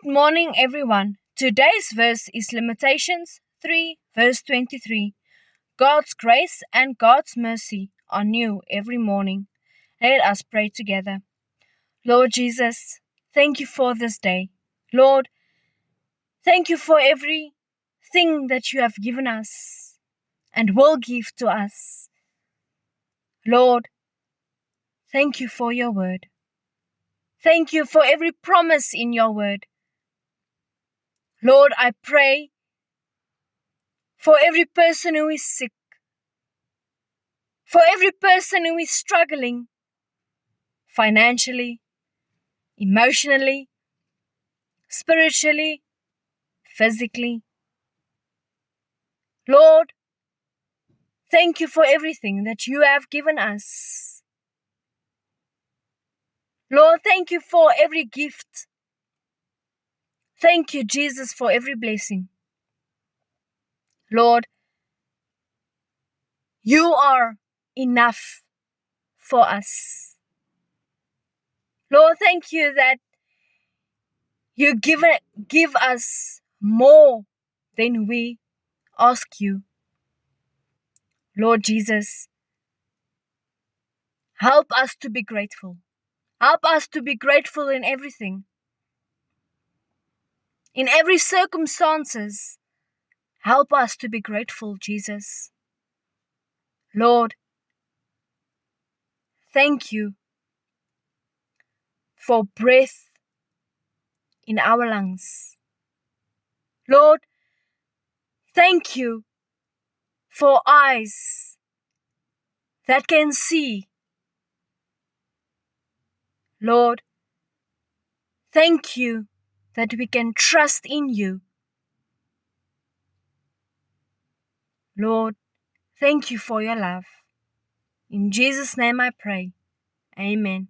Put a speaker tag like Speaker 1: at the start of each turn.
Speaker 1: Good morning, everyone. Today's verse is Lamentations 3, verse 23. God's grace and God's mercy are new every morning. Let us pray together. Lord Jesus, thank you for this day. Lord, thank you for everything that you have given us and will give to us. Lord, thank you for your word. Thank you for every promise in your word. Lord, I pray for every person who is sick, for every person who is struggling financially, emotionally, spiritually, physically. Lord, thank you for everything that you have given us. Lord, thank you for every gift. Thank you, Jesus, for every blessing. Lord, you are enough for us. Lord, thank you that you give us more than we ask you. Lord Jesus, help us to be grateful. Help us to be grateful in everything. In every circumstances, help us to be grateful, Jesus. Lord, thank you for breath in our lungs. Lord, thank you for eyes that can see. Lord, thank you that we can trust in you. Lord, thank you for your love. In Jesus' name I pray. Amen.